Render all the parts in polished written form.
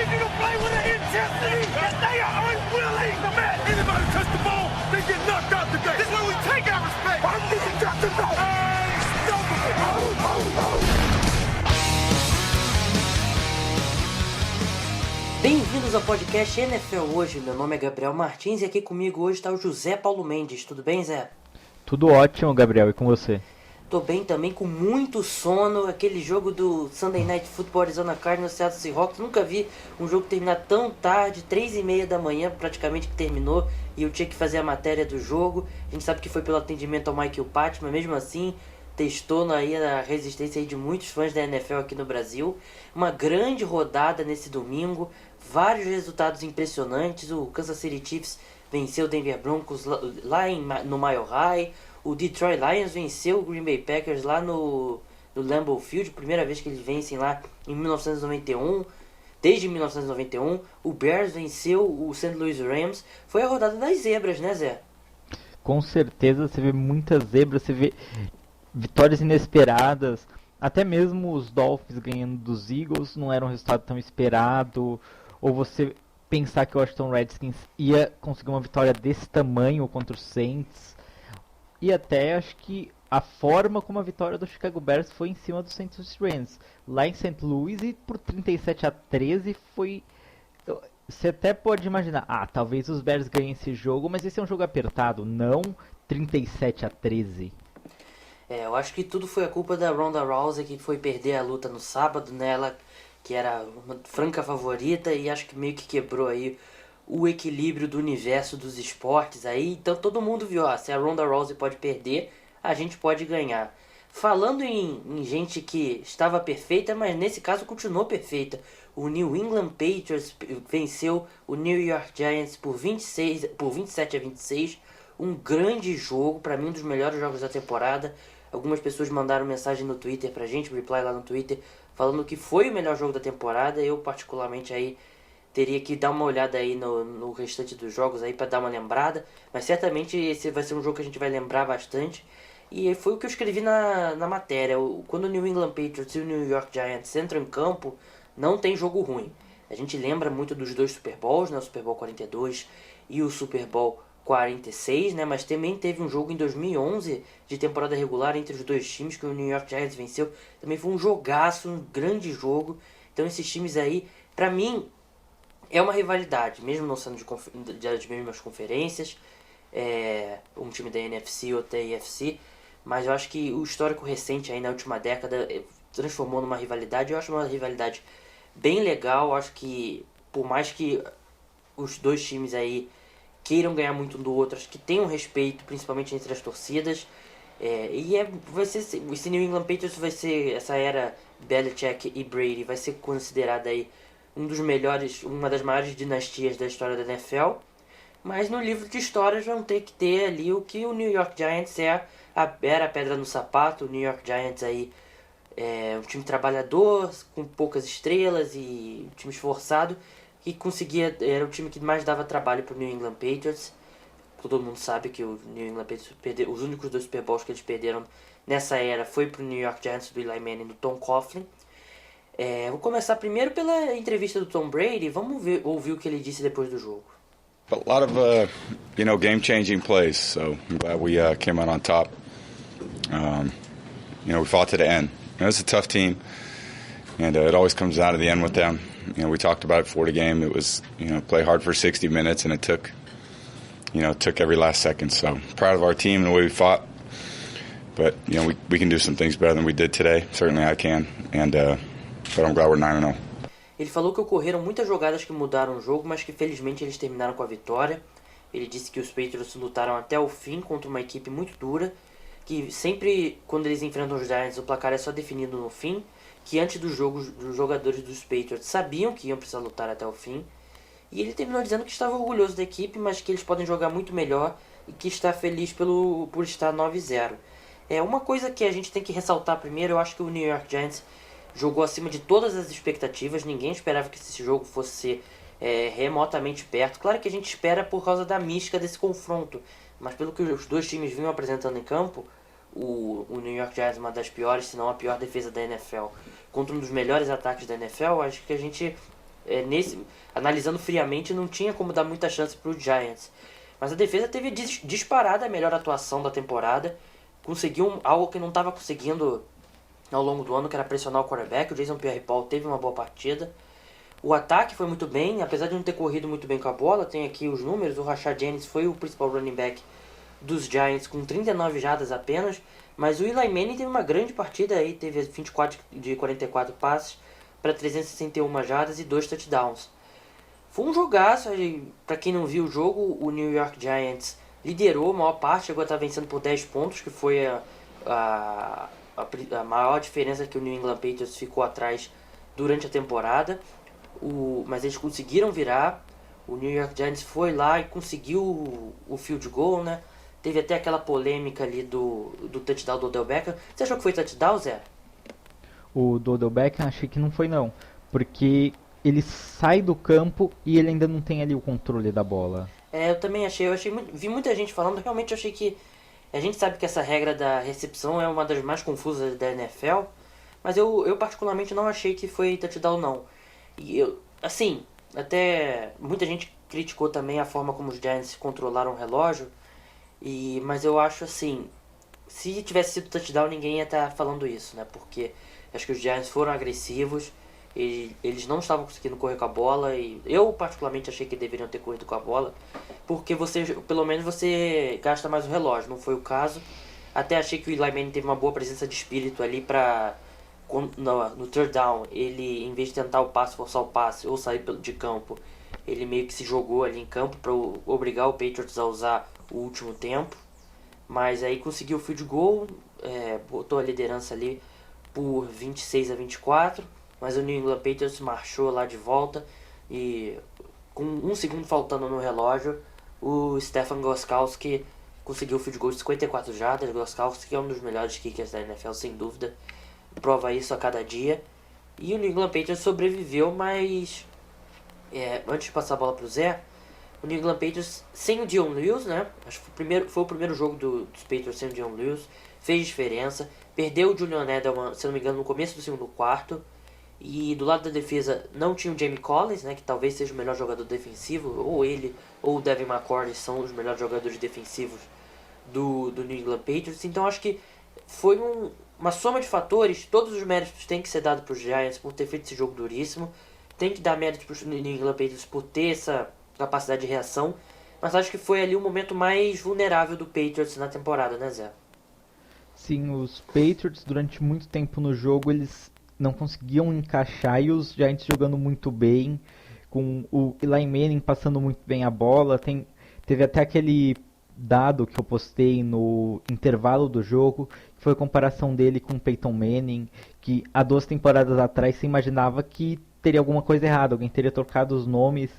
easy to play with an intensity that they are unwilling to match. Anybody touch the ball, they get knocked out today. This is where we take our respect. I'm being got to go. Bem-vindos ao podcast NFL Hoje. Meu nome é Gabriel Martins e aqui comigo hoje está o José Paulo Mendes. Tudo bem, Zé? Tudo ótimo, Gabriel, e com você? Tô bem também, com muito sono. Aquele jogo do Sunday Night Football Arizona Cardinals, Seattle Seahawks. Nunca vi um jogo terminar tão tarde, 3h30 da manhã praticamente que terminou, e eu tinha que fazer a matéria do jogo. A gente sabe que foi pelo atendimento ao Michael Pat, mas mesmo assim testou aí a resistência aí de muitos fãs da NFL aqui no Brasil. Uma grande rodada nesse domingo, vários resultados impressionantes. O Kansas City Chiefs venceu o Denver Broncos lá no Mile High. O Detroit Lions venceu o Green Bay Packers lá no Lambeau Field, primeira vez que eles vencem lá em 1991, desde 1991. O Bears venceu o St. Louis Rams. Foi a rodada das zebras, né, Zé? Com certeza você vê muitas zebras, você vê vitórias inesperadas, até mesmo os Dolphins ganhando dos Eagles não era um resultado tão esperado, ou você pensar que o Washington Redskins ia conseguir uma vitória desse tamanho contra o Saints. E até acho que a forma como a vitória do Chicago Bears foi em cima do St. Louis Rams, lá em St. Louis, e por 37-13 foi... Você até pode imaginar, talvez os Bears ganhem esse jogo, mas esse é um jogo apertado, não 37-13. Eu acho que tudo foi a culpa da Ronda Rousey, que foi perder a luta no sábado, né? Ela que era uma franca favorita, e acho que meio que quebrou aí o equilíbrio do universo dos esportes aí. Então todo mundo viu, se a Ronda Rousey pode perder, a gente pode ganhar. Falando em gente que estava perfeita, mas nesse caso continuou perfeita, o New England Patriots venceu o New York Giants por 27-26, um grande jogo, para mim um dos melhores jogos da temporada. Algumas pessoas mandaram mensagem no Twitter pra gente, reply lá no Twitter, falando que foi o melhor jogo da temporada. Eu particularmente aí teria que dar uma olhada aí no restante dos jogos aí para dar uma lembrada, mas certamente esse vai ser um jogo que a gente vai lembrar bastante. E foi o que eu escrevi na matéria. Quando o New England Patriots e o New York Giants entram em campo, não tem jogo ruim. A gente lembra muito dos dois Super Bowls, né? O Super Bowl 42 e o Super Bowl 46, né? Mas também teve um jogo em 2011 de temporada regular entre os dois times, que o New York Giants venceu. Também foi um jogaço, um grande jogo. Então esses times aí, pra mim, é uma rivalidade, mesmo não sendo de mesmas conferências, um time da NFC, outro da AFC, mas eu acho que o histórico recente aí na última década transformou numa rivalidade. Eu acho uma rivalidade bem legal. Eu acho que por mais que os dois times aí queiram ganhar muito um do outro, acho que tem um respeito, principalmente entre as torcidas. Vai ser, esse New England Patriots vai ser, essa era Belichick e Brady, vai ser considerada aí uma das maiores dinastias da história da NFL. Mas no livro de histórias vão ter que ter ali o que o New York Giants era a pedra no sapato. O New York Giants aí é um time trabalhador, com poucas estrelas e um time esforçado, que era o time que mais dava trabalho para o New England Patriots. Todo mundo sabe que o New England Patriots os únicos 2 Super Bowls que eles perderam nessa era foi para o New York Giants do Eli Manning e do Tom Coughlin. Vou começar primeiro pela entrevista do Tom Brady. Vamos ouvir o que ele disse depois do jogo. A lot of game-changing plays, so I'm glad we came out on top. We fought to the end. It's a tough team, and it always comes down to the end with them. We talked about it before the game. It was play hard for 60 minutes, and it took every last second. So proud of our team and the way we fought. But we can do some things better than we did today. Certainly I can, but I'm glad we're 9-0. Ele falou que ocorreram muitas jogadas que mudaram o jogo, mas que felizmente eles terminaram com a vitória. Ele disse que os Patriots lutaram até o fim contra uma equipe muito dura, que sempre quando eles enfrentam os Giants o placar é só definido no fim, que antes do jogo os jogadores dos Patriots sabiam que iam precisar lutar até o fim. E ele terminou dizendo que estava orgulhoso da equipe, mas que eles podem jogar muito melhor e que está feliz por estar 9-0. Uma coisa que a gente tem que ressaltar primeiro, eu acho que o New York Giants jogou acima de todas as expectativas. Ninguém esperava que esse jogo fosse remotamente perto. Claro que a gente espera por causa da mística desse confronto, mas pelo que os dois times vinham apresentando em campo, o New York Giants é uma das piores, se não a pior defesa da NFL, contra um dos melhores ataques da NFL. Acho que a gente Analisando friamente, não tinha como dar muita chance para os Giants. Mas a defesa teve disparada a melhor atuação da temporada. Conseguiu algo que não estava conseguindo ao longo do ano, que era pressionar o quarterback. O Jason Pierre-Paul teve uma boa partida. O ataque foi muito bem, apesar de não ter corrido muito bem com a bola. Tem aqui os números. O Rashad Jennings foi o principal running back dos Giants com 39 jardas apenas. Mas o Eli Manning teve uma grande partida aí. Teve 24 de 44 passes para 361 jardas e 2 touchdowns. Foi um jogaço, para quem não viu o jogo, o New York Giants liderou a maior parte, chegou a estar vencendo por 10 pontos, que foi a maior diferença que o New England Patriots ficou atrás durante a temporada. Mas eles conseguiram virar, o New York Giants foi lá e conseguiu o field goal, né? Teve até aquela polêmica ali do touchdown do Odell Beckham. Você achou que foi touchdown, Zé? O do Odell Beckham achei que não foi não, porque ele sai do campo e ele ainda não tem ali o controle da bola. Eu também achei, vi muita gente falando, realmente eu achei que a gente sabe que essa regra da recepção é uma das mais confusas da NFL, mas eu particularmente não achei que foi touchdown não. E assim, até muita gente criticou também a forma como os Giants controlaram o relógio, mas eu acho assim, se tivesse sido touchdown ninguém ia estar falando isso, né? Porque acho que os Giants foram agressivos. Eles não estavam conseguindo correr com a bola e eu particularmente achei que deveriam ter corrido com a bola, porque pelo menos você gasta mais o relógio, não foi o caso. Até achei que o Eli Manning teve uma boa presença de espírito ali no third down, ele em vez de tentar forçar o passe ou sair de campo, ele meio que se jogou ali em campo para obrigar o Patriots a usar o último tempo, mas aí conseguiu o field goal, botou a liderança ali por 26-24. Mas o New England Patriots marchou lá de volta e com 1 segundo faltando no relógio, o Stefan Gostkowski conseguiu o field goal de 54 jardas. Gostkowski é um dos melhores kickers da NFL, sem dúvida. Prova isso a cada dia. E o New England Patriots sobreviveu, mas antes de passar a bola para o Zé, o New England Patriots sem o Dion Lewis, né? Acho que foi o primeiro jogo dos Patriots sem o Dion Lewis. Fez diferença. Perdeu o Julian Edelman, se não me engano, no começo do segundo quarto. E do lado da defesa não tinha o Jamie Collins, né, que talvez seja o melhor jogador defensivo, ou ele ou o Devin McCourty são os melhores jogadores defensivos do New England Patriots. Então acho que foi uma soma de fatores. Todos os méritos têm que ser dados para os Giants por ter feito esse jogo duríssimo. Tem que dar méritos para os New England Patriots por ter essa capacidade de reação. Mas acho que foi ali o momento mais vulnerável do Patriots na temporada, né, Zé? Sim, os Patriots durante muito tempo no jogo eles não conseguiam encaixar e os Giants jogando muito bem, com o Eli Manning passando muito bem a bola. Teve até aquele dado que eu postei no intervalo do jogo, que foi a comparação dele com o Peyton Manning, que há 2 temporadas atrás se imaginava que teria alguma coisa errada, alguém teria trocado os nomes,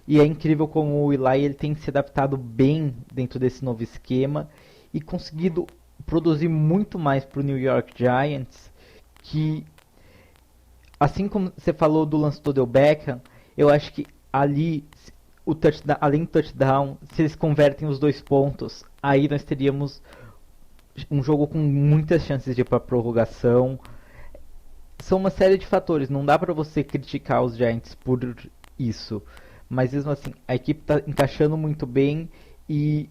e é incrível como o Eli ele tem se adaptado bem dentro desse novo esquema e conseguido produzir muito mais para o New York Giants, que assim como você falou do lance do Odell Beckham, eu acho que ali, além do touchdown, se eles convertem os 2 pontos, aí nós teríamos um jogo com muitas chances de ir para prorrogação. São uma série de fatores, não dá para você criticar os Giants por isso. Mas mesmo assim, a equipe está encaixando muito bem e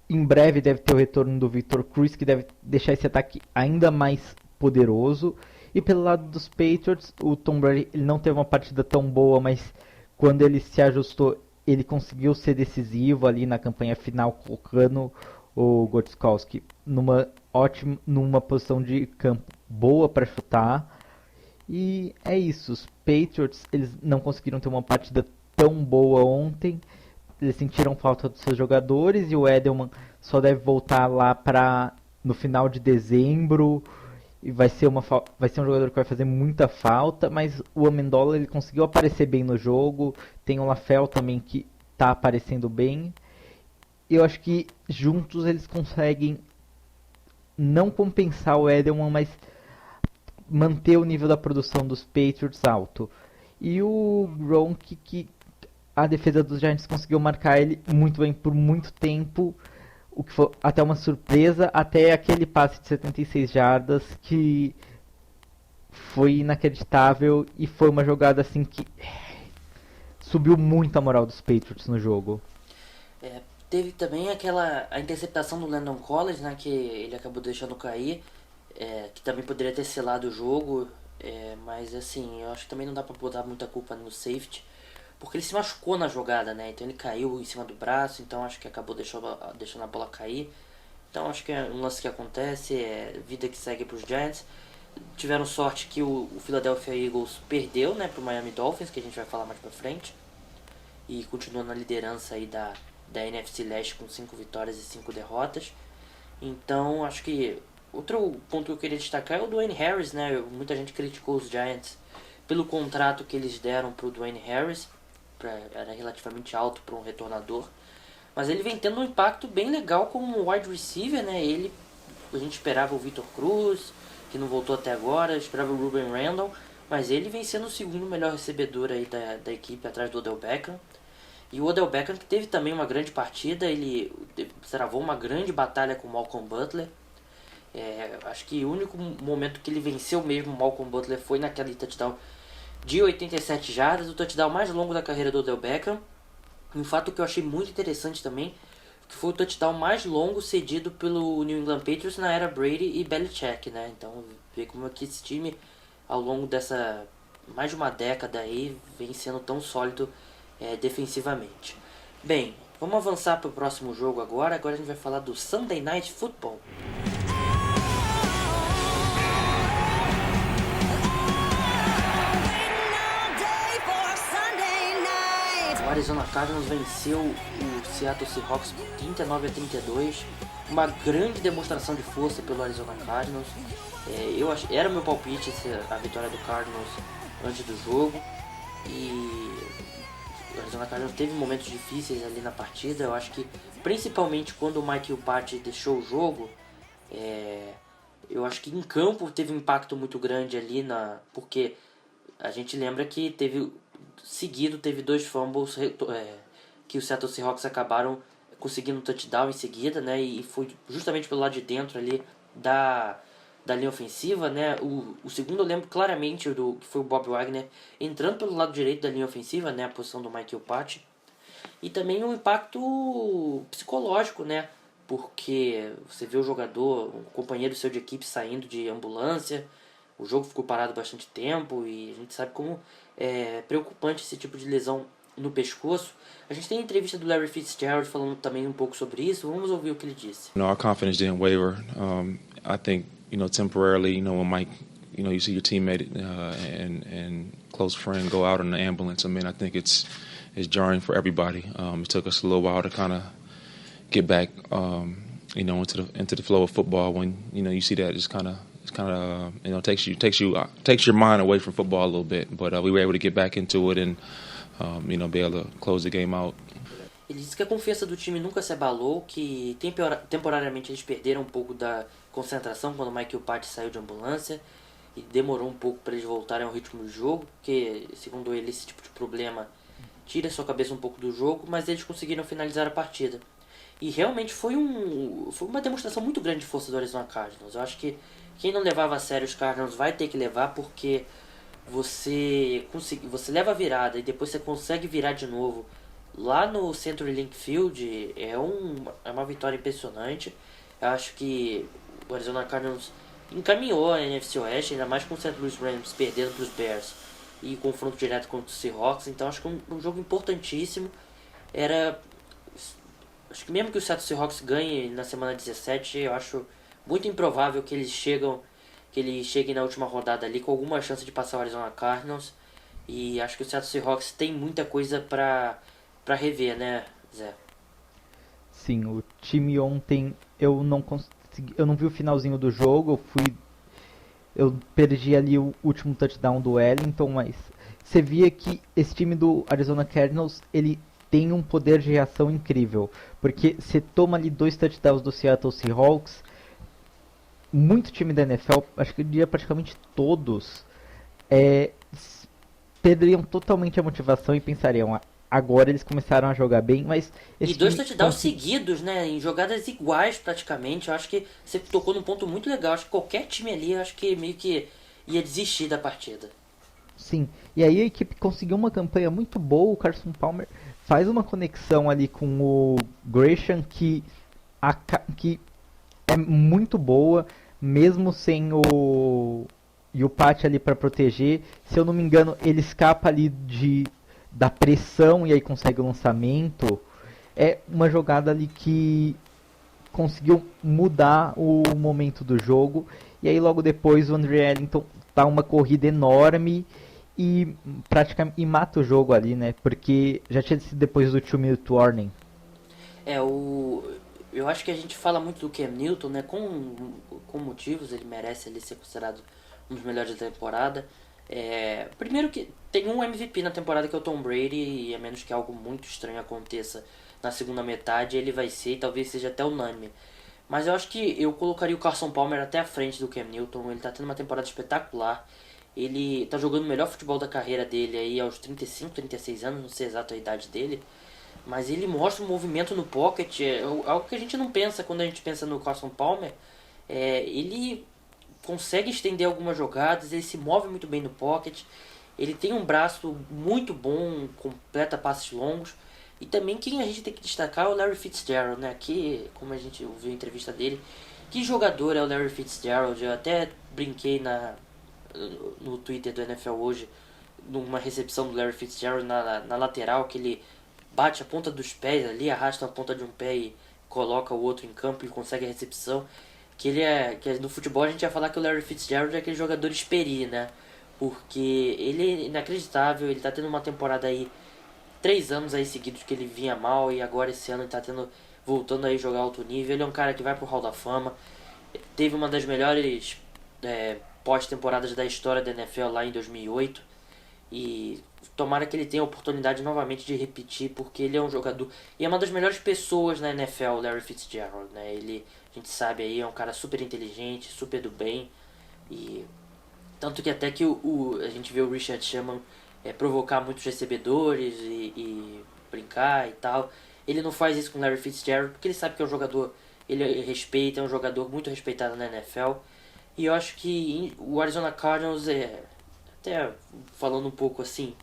em breve deve ter o retorno do Victor Cruz, que deve deixar esse ataque ainda mais poderoso. E pelo lado dos Patriots, o Tom Brady ele não teve uma partida tão boa, mas quando ele se ajustou, ele conseguiu ser decisivo ali na campanha final, colocando o Gostkowski numa posição de campo boa para chutar. E é isso, os Patriots eles não conseguiram ter uma partida tão boa ontem. Eles sentiram falta dos seus jogadores e o Edelman só deve voltar lá no final de dezembro. E vai ser um jogador que vai fazer muita falta, mas o Amendola ele conseguiu aparecer bem no jogo. Tem o LaFell também que está aparecendo bem. Eu acho que juntos eles conseguem não compensar o Edelman, mas manter o nível da produção dos Patriots alto. E o Gronk, que a defesa dos Giants conseguiu marcar ele muito bem por muito tempo, o que foi até uma surpresa, até aquele passe de 76 jardas que foi inacreditável e foi uma jogada assim que subiu muito a moral dos Patriots no jogo. Teve também a interceptação do Landon Collins, né, que ele acabou deixando cair, que também poderia ter selado o jogo, mas assim, eu acho que também não dá pra botar muita culpa no safety, porque ele se machucou na jogada, né, então ele caiu em cima do braço, então acho que acabou deixando a bola cair. Então acho que é um lance que acontece, vida que segue pros Giants. Tiveram sorte que o Philadelphia Eagles perdeu, né, pro Miami Dolphins, que a gente vai falar mais pra frente, e continua na liderança aí da NFC Leste com 5 vitórias e 5 derrotas. Então acho que outro ponto que eu queria destacar é o Dwayne Harris, né? Muita gente criticou os Giants pelo contrato que eles deram pro Dwayne Harris, era relativamente alto para um retornador, mas ele vem tendo um impacto bem legal como wide receiver, né? A gente esperava o Victor Cruz, que não voltou até agora, esperava o Ruben Randall, mas ele vem sendo o segundo melhor recebedor aí da equipe, atrás do Odell Beckham. E o Odell Beckham, que teve também uma grande partida, ele travou uma grande batalha com o Malcolm Butler. Acho que o único momento que ele venceu mesmo o Malcolm Butler foi naquele touchdown de 87 jardas, o touchdown mais longo da carreira do Odell Beckham. Um fato que eu achei muito interessante também, que foi o touchdown mais longo cedido pelo New England Patriots na era Brady e Belichick, né? Então, ver como é que esse time, ao longo dessa mais de uma década aí, vem sendo tão sólido defensivamente. Bem, vamos avançar para o próximo jogo agora. Agora a gente vai falar do Sunday Night Football. O Arizona Cardinals venceu o Seattle Seahawks por 39-32. Uma grande demonstração de força pelo Arizona Cardinals. Era o meu palpite a vitória do Cardinals antes do jogo. E o Arizona Cardinals teve momentos difíceis ali na partida. Eu acho que principalmente quando o Mike Upati deixou o jogo, eu acho que em campo teve um impacto muito grande ali, porque a gente lembra que teve 2 fumbles que o Seattle Seahawks acabaram conseguindo um touchdown em seguida, né? E foi justamente pelo lado de dentro ali da linha ofensiva, né? O segundo eu lembro claramente que foi o Bob Wagner entrando pelo lado direito da linha ofensiva, né? A posição do Mike Upati. E também um impacto psicológico, né? Porque você vê o jogador, um companheiro seu de equipe saindo de ambulância, o jogo ficou parado bastante tempo e a gente sabe como é preocupante esse tipo de lesão no pescoço. A gente tem a entrevista do Larry Fitzgerald falando também um pouco sobre isso. Vamos ouvir o que ele disse. Our confidence didn't waver. I think, temporarily, when Mike, you see your teammate and close friend go out in an ambulance. I mean, I think it's jarring for everybody. It took us a little while to kind of get back, into the flow of football. When you see that, it's kind of takes your mind away from football a little bit. But we were able to get back into it and be able to close the game out. Ele disse que a confiança do time nunca se abalou, que temporariamente eles perderam um pouco da concentração quando o Mike Upati saiu de ambulância e demorou um pouco para eles voltarem ao ritmo do jogo, porque, segundo ele, esse tipo de problema tira sua cabeça um pouco do jogo, mas eles conseguiram finalizar a partida. E realmente foi uma demonstração muito grande de força do Arizona Cardinals. Eu acho que quem não levava a sério os Cardinals vai ter que levar, porque você leva a virada e depois você consegue virar de novo lá no CenturyLink Field. É uma vitória impressionante. Eu acho que o Arizona Cardinals encaminhou a NFC Oeste, ainda mais com o St. Louis Rams perdendo para os Bears e confronto direto contra os Seahawks. Então acho que um jogo importantíssimo. Acho que mesmo que o Seattle Seahawks ganhe na semana 17, eu acho muito improvável que eles cheguem na última rodada ali com alguma chance de passar o Arizona Cardinals. E acho que o Seattle Seahawks tem muita coisa pra rever, né, Zé? Sim, o time ontem eu não vi o finalzinho do jogo, eu perdi ali o último touchdown do Wellington, mas você via que esse time do Arizona Cardinals, ele tem um poder de reação incrível, porque você toma ali 2 touchdowns do Seattle Seahawks, muito time da NFL, acho que eu diria praticamente todos, perderiam totalmente a motivação e pensariam, agora eles começaram a jogar bem, mas... E 2 touchdowns seguidos, né, em jogadas iguais praticamente. Eu acho que você tocou num ponto muito legal. Acho que qualquer time ali, eu acho que meio que ia desistir da partida. Sim, e aí a equipe conseguiu uma campanha muito boa, o Carson Palmer faz uma conexão ali com o Gresham que é muito boa, mesmo sem o Pat ali para proteger. Se eu não me engano, ele escapa ali da pressão e aí consegue o lançamento. É uma jogada ali que conseguiu mudar o momento do jogo. E aí logo depois o Andre Ellington dá uma corrida enorme e praticamente mata o jogo ali, né? Porque já tinha sido depois do 2-minute warning. Eu acho que a gente fala muito do Cam Newton, né? Com motivos, ele merece ali ser considerado um dos melhores da temporada. Primeiro que tem um MVP na temporada que é o Tom Brady, e a menos que algo muito estranho aconteça na segunda metade, ele vai ser, e talvez seja até unânime. Mas eu acho que eu colocaria o Carson Palmer até à frente do Cam Newton. Ele tá tendo uma temporada espetacular. Ele tá jogando o melhor futebol da carreira dele aí aos 35, 36 anos, não sei exato a idade dele. Mas ele mostra um movimento no pocket, algo que a gente não pensa quando a gente pensa no Carson Palmer. Ele consegue estender algumas jogadas, ele se move muito bem no pocket. Ele tem um braço muito bom, completa passes longos. E também quem a gente tem que destacar é o Larry Fitzgerald, né? Que, como a gente ouviu a entrevista dele, que jogador é o Larry Fitzgerald? Eu até brinquei no Twitter do NFL hoje, numa recepção do Larry Fitzgerald na lateral, que ele bate a ponta dos pés ali, arrasta a ponta de um pé e coloca o outro em campo e consegue a recepção. Que no futebol a gente ia falar que o Larry Fitzgerald é aquele jogador esperi, né? Porque ele é inacreditável, ele tá tendo uma temporada aí, 3 anos aí seguidos que ele vinha mal, e agora esse ano ele tá voltando aí a jogar alto nível. Ele é um cara que vai pro Hall da Fama, teve uma das melhores pós-temporadas da história da NFL lá em 2008, e tomara que ele tenha a oportunidade novamente de repetir, porque ele é um jogador e é uma das melhores pessoas na NFL, o Larry Fitzgerald, né? Ele, a gente sabe aí, é um cara super inteligente, super do bem, e tanto que até que a gente vê o Richard Sherman provocar muitos recebedores e brincar e tal. Ele não faz isso com o Larry Fitzgerald porque ele sabe que é um jogador, ele respeita, é um jogador muito respeitado na NFL. E eu acho que o Arizona Cardinals, até falando um pouco assim,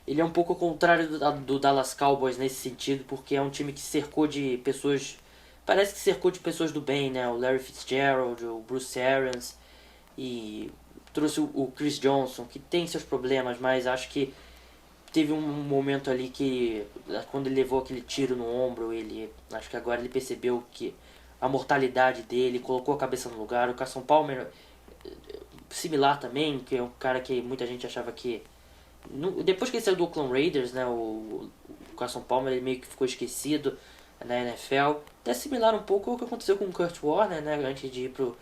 ele é um pouco ao contrário do Dallas Cowboys nesse sentido, porque é um time que cercou de pessoas, parece que cercou de pessoas do bem, né? O Larry Fitzgerald, o Bruce Arians, e trouxe o Chris Johnson, que tem seus problemas, mas acho que teve um momento ali que, quando ele levou aquele tiro no ombro, acho que agora ele percebeu que a mortalidade dele, colocou a cabeça no lugar. O Carson Palmer, similar também, que é um cara que muita gente achava que, depois que ele saiu do Oakland Raiders, né, o Carson Palmer, ele meio que ficou esquecido na NFL. Até similar um pouco ao que aconteceu com o Kurt Warner, né, antes de ir pro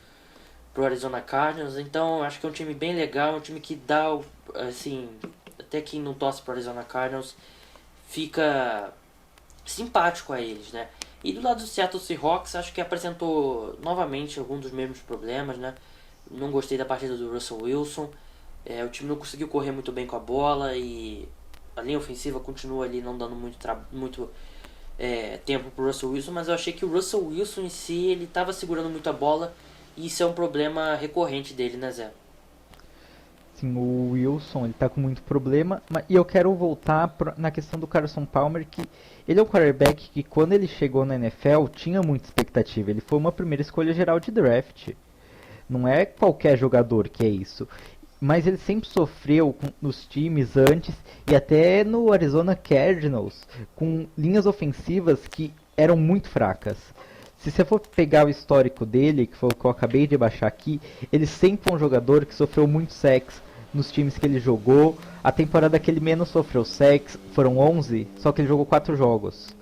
Arizona Cardinals. Então acho que é um time bem legal, um time que dá, assim, até quem não torce pro Arizona Cardinals fica simpático a eles, né? E do lado do Seattle Seahawks, acho que apresentou novamente alguns dos mesmos problemas, né? Não gostei da partida do Russell Wilson, o time não conseguiu correr muito bem com a bola, e a linha ofensiva continua ali não dando muito tempo pro Russell Wilson, mas eu achei que o Russell Wilson em si, ele estava segurando muito a bola. E isso é um problema recorrente dele, né, Zé? Sim, o Wilson, ele tá com muito problema. E eu quero voltar na questão do Carson Palmer, que ele é um quarterback que, quando ele chegou na NFL, tinha muita expectativa. Ele foi uma primeira escolha geral de draft. Não é qualquer jogador que é isso. Mas ele sempre sofreu nos times antes, e até no Arizona Cardinals, com linhas ofensivas que eram muito fracas. Se você for pegar o histórico dele, que foi o que eu acabei de baixar aqui, ele sempre foi um jogador que sofreu muito sacks nos times que ele jogou. A temporada que ele menos sofreu sacks foram 11, só que ele jogou 4 jogos.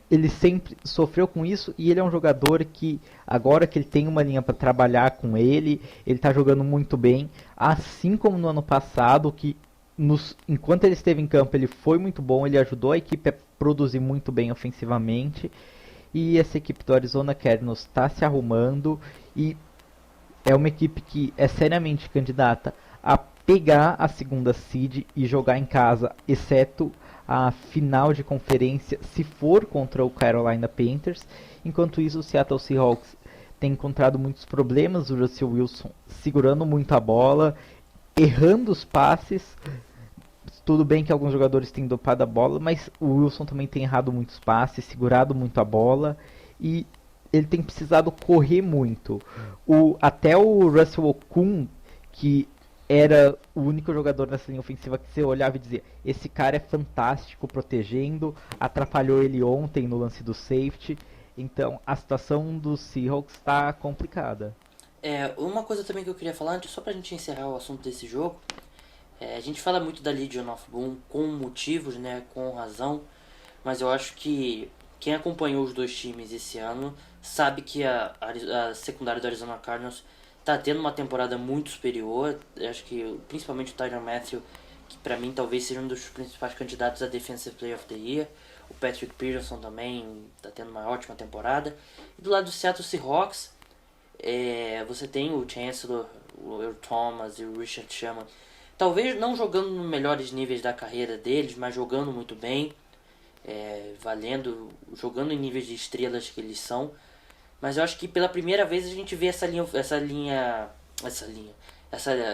Ele sempre sofreu com isso, e ele é um jogador que, agora que ele tem uma linha para trabalhar com ele está jogando muito bem. Assim como no ano passado, que enquanto ele esteve em campo ele foi muito bom, ele ajudou a equipe a produzir muito bem ofensivamente. E essa equipe do Arizona Cardinals está se arrumando, e é uma equipe que é seriamente candidata a pegar a segunda seed e jogar em casa, exceto a final de conferência, se for contra o Carolina Panthers. Enquanto isso, o Seattle Seahawks tem encontrado muitos problemas, o Russell Wilson segurando muito a bola, errando os passes. Tudo bem que alguns jogadores têm dopado a bola, mas o Wilson também tem errado muitos passes, segurado muito a bola e ele tem precisado correr muito. Até o Russell Okung, que era o único jogador nessa linha ofensiva que você olhava e dizia: esse cara é fantástico protegendo, atrapalhou ele ontem no lance do safety. Então a situação do Seahawks está complicada. Uma coisa também que eu queria falar, só pra gente encerrar o assunto desse jogo, a gente fala muito da Legion of Boom com motivos, né, com razão, mas eu acho que quem acompanhou os dois times esse ano sabe que a secundária do Arizona Cardinals está tendo uma temporada muito superior. Eu acho que principalmente o Tyrann Mathieu, que para mim talvez seja um dos principais candidatos a Defensive Player of the Year. O Patrick Peterson também está tendo uma ótima temporada. E do lado do Seattle Seahawks, você tem o Chancellor, o Earl Thomas e o Richard Sherman, talvez não jogando nos melhores níveis da carreira deles, mas jogando muito bem, jogando em níveis de estrelas que eles são. Mas eu acho que pela primeira vez a gente vê essa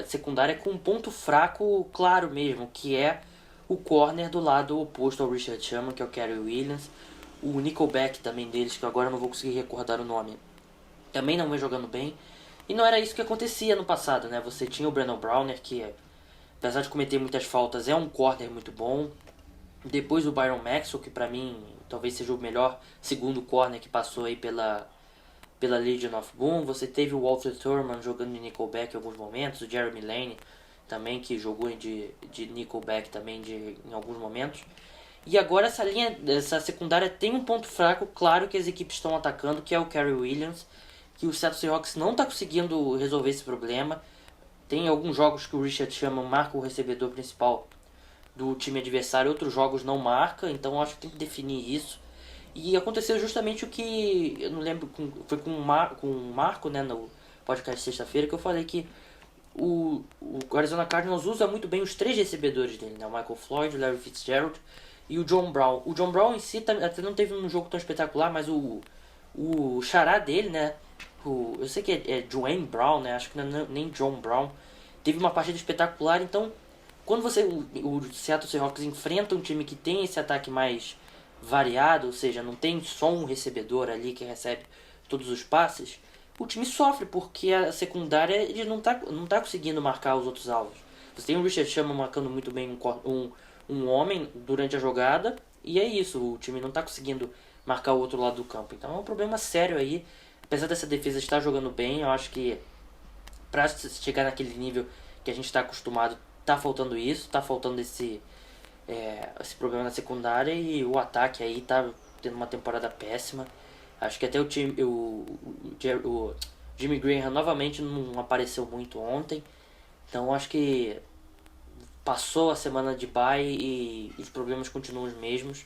secundária com um ponto fraco claro mesmo, que é o corner do lado oposto ao Richard Sherman, que é o Cary Williams. O nickelback também deles, que agora eu não vou conseguir recordar o nome, também não vem jogando bem. E não era isso que acontecia no passado, né? Você tinha o Brandon Browner, que apesar de cometer muitas faltas, é um corner muito bom. Depois o Byron Maxwell, que pra mim talvez seja o melhor segundo corner que passou aí pela Legion of Boom. Você teve o Walter Thurman jogando de nickelback em alguns momentos, o Jeremy Lane também, que jogou de nickelback também em alguns momentos. E agora essa secundária tem um ponto fraco, claro, que as equipes estão atacando, que é o Cary Williams, que o Seattle Seahawks não está conseguindo resolver esse problema. Tem alguns jogos que o Richard Sherman marca o recebedor principal do time adversário, outros jogos não marca, então eu acho que tem que definir isso. E aconteceu justamente o que, eu não lembro, foi com o Marco, né, no podcast sexta-feira, que eu falei que o Arizona Cardinals usa muito bem os três recebedores dele, né, o Michael Floyd, o Larry Fitzgerald e o John Brown. O John Brown em si até não teve um jogo tão espetacular, mas o xará dele, né, eu sei que é Dwayne Brown, né, acho que não é nem John Brown, teve uma partida espetacular. Então, quando o Seattle Seahawks enfrenta um time que tem esse ataque mais variado, ou seja, não tem só um recebedor ali que recebe todos os passes, o time sofre, porque a secundária ele não tá conseguindo marcar os outros alvos. Você tem o Richard Sherman marcando muito bem um homem durante a jogada, e é isso, o time não tá conseguindo marcar o outro lado do campo. Então é um problema sério aí. Apesar dessa defesa estar jogando bem, eu acho que para chegar naquele nível que a gente está acostumado, tá faltando isso, tá faltando esse problema na secundária, e o ataque aí tá tendo uma temporada péssima. Acho que até o Jimmy Graham novamente não apareceu muito ontem. Então acho que passou a semana de bye e os problemas continuam os mesmos.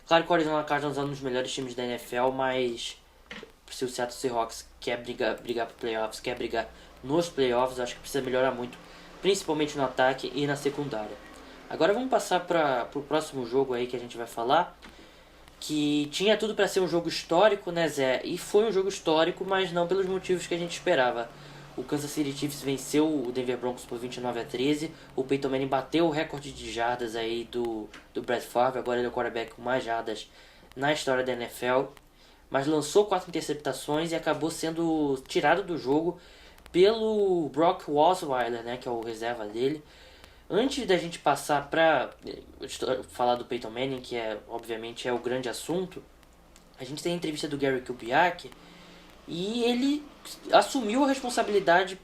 Claro que o Arizona Cardinals é um dos melhores times da NFL, mas se o Seattle Seahawks quer brigar para playoffs, quer brigar nos playoffs, acho que precisa melhorar muito, principalmente no ataque e na secundária. Agora vamos passar para o próximo jogo aí que a gente vai falar, que tinha tudo para ser um jogo histórico, né, Zé? E foi um jogo histórico, mas não pelos motivos que a gente esperava. O Kansas City Chiefs venceu o Denver Broncos por 29-13. O Peyton Manning bateu o recorde de jardas aí do Brett Favre. Agora ele é o quarterback com mais jardas na história da NFL. Mas lançou 4 interceptações e acabou sendo tirado do jogo pelo Brock Osweiler, né, que é o reserva dele. Antes da gente passar para falar do Peyton Manning, que obviamente é o grande assunto, a gente tem a entrevista do Gary Kubiak e ele assumiu a responsabilidade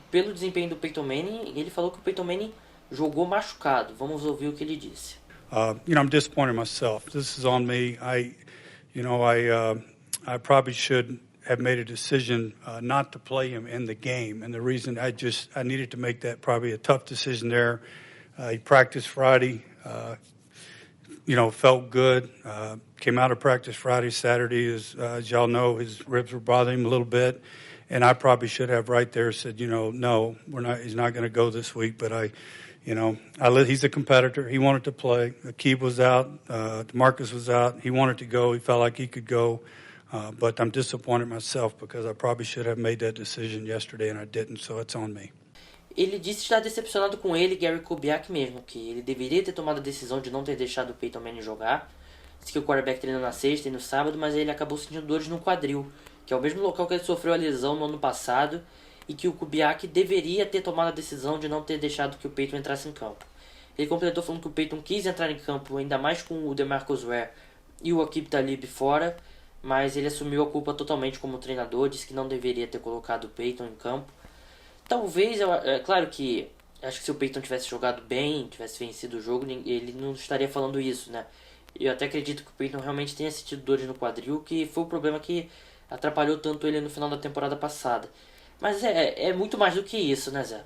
pelo desempenho do Peyton Manning. Ele falou que o Peyton Manning jogou machucado. Vamos ouvir o que ele disse. I'm disappointed myself. This is on me. I probably should have made a decision not to play him in the game, and the reason I needed to make that probably a tough decision there. He practiced Friday, felt good. Came out of practice Friday, Saturday, as y'all know, his ribs were bothering him a little bit, and I probably should have right there said, no, he's not going to go this week. But he's a competitor. He wanted to play. Akib was out. DeMarcus was out. He wanted to go. He felt like he could go. But I'm disappointed myself because I probably should have made that decision yesterday and I didn't, so it's on me. Ele disse estar decepcionado com ele, Gary Kubiak mesmo, que ele deveria ter tomado a decisão de não ter deixado o Peyton Manning jogar. Disse que o quarterback treinou na sexta e no sábado, mas ele acabou sentindo dores no quadril, que é o mesmo local que ele sofreu a lesão no ano passado, e que o Kubiak deveria ter tomado a decisão de não ter deixado que o Peyton entrasse em campo. Ele completou falando que o Peyton quis entrar em campo, ainda mais com o DeMarcus Ware e o Aqib Talib fora, mas ele assumiu a culpa totalmente como treinador, disse que não deveria ter colocado o Peyton em campo. Talvez, é claro que acho que se o Peyton tivesse jogado bem, tivesse vencido o jogo, ele não estaria falando isso, né? Eu até acredito que o Peyton realmente tenha sentido dores no quadril, que foi o problema que atrapalhou tanto ele no final da temporada passada. Mas é muito mais do que isso, né, Zé?